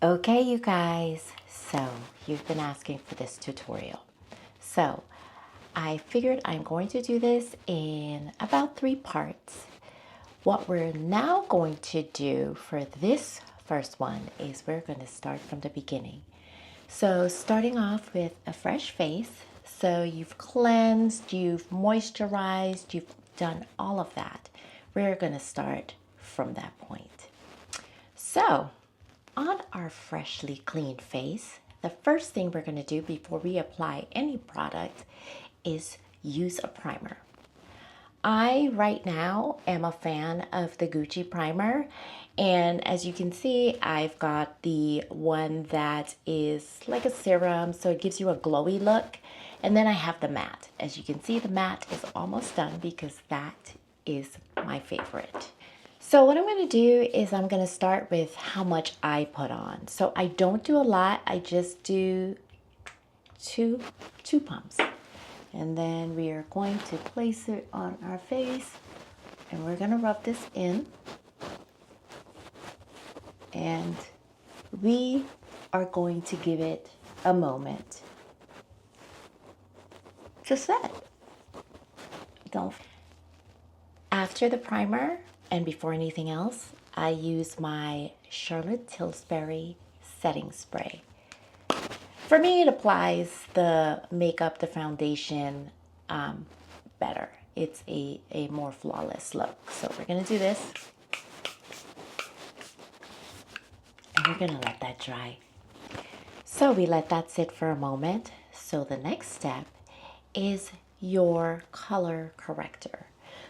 Okay, you guys, so you've been asking for this tutorial. So I figured I'm going to do this in about 3 parts. What we're now going to do for this first one is we're going to start from the beginning. So starting off with a fresh face. So you've cleansed, you've moisturized, you've done all of that. We're going to start from that point. So on our freshly cleaned face, the first thing we're going to do before we apply any product is use a primer. I right now am a fan of the Gucci primer, and as you can see, I've got the one that is like a serum, so it gives you a glowy look. And then I have the matte. As you can see, the matte is almost done because that is my favorite. So what I'm going to do is I'm going to start with how much I put on. So I don't do a lot. I just do two pumps. And then we are going to place it on our face and we're going to rub this in. And we are going to give it a moment to set. After the primer and before anything else, I use my Charlotte Tilbury setting spray. For me, it applies the makeup, the foundation better. It's a more flawless look. So we're going to do this. And we're going to let that dry. So we let that sit for a moment. So the next step is your color corrector.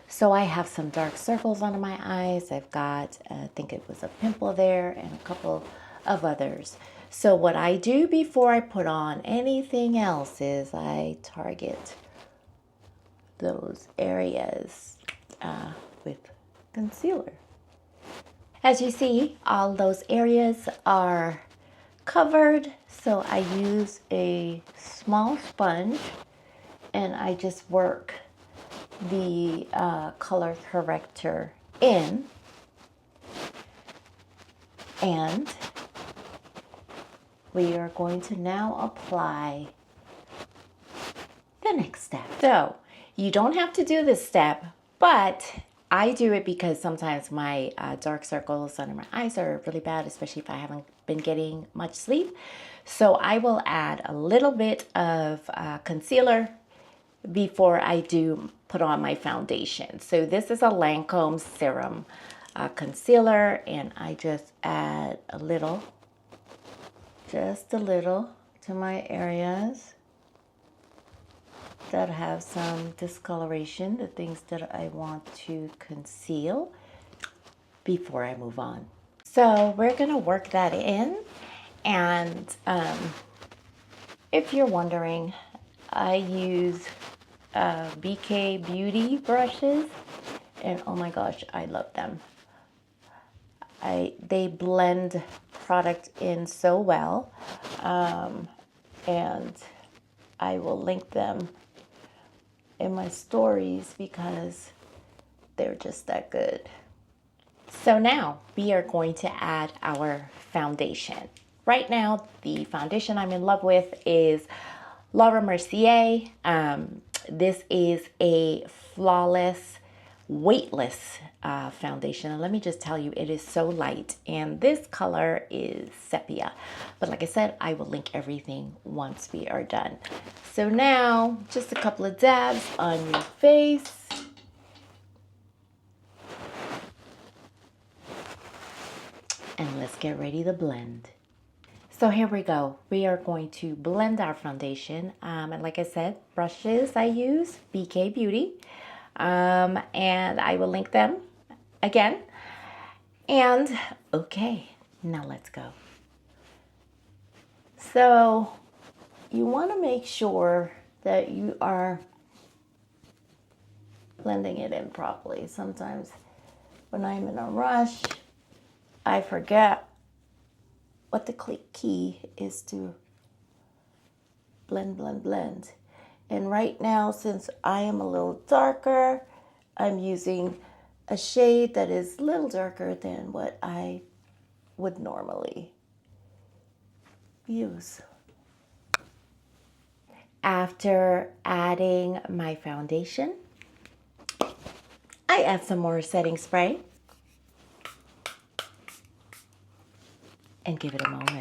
So I have some dark circles under my eyes. I've got, I think it was a pimple there and a couple of others. So what I do before I put on anything else is I target those areas with concealer. As you see, all those areas are covered. So I use a small sponge and I just work the color corrector in, and we are going to now apply the next step. So you don't have to do this step, but I do it because sometimes my dark circles under my eyes are really bad, especially if I haven't been getting much sleep. So I will add a little bit of concealer before I do put on my foundation. So this is a Lancome serum concealer, and I just add a little, just a little to my areas that have some discoloration, the things that I want to conceal before I move on. So we're gonna work that in, and if you're wondering, I use BK Beauty brushes, and oh my gosh, I love them. They blend product in so well, and I will link them in my stories because they're just that good. So now we are going to add our foundation. Right now, the foundation I'm in love with is Laura Mercier. This is a flawless, weightless foundation. And let me just tell you, it is so light. And this color is sepia. But like I said, I will link everything once we are done. So now, just a couple of dabs on your face. And let's get ready to blend. So here we go. We are going to blend our foundation. And like I said, brushes I use, BK Beauty. And I will link them again. And okay, now let's go. So you want to make sure that you are blending it in properly. Sometimes when I'm in a rush, I forget what the key is to blend, blend, blend. And right now, since I am a little darker, I'm using a shade that is a little darker than what I would normally use. After adding my foundation, I add some more setting spray and give it a moment.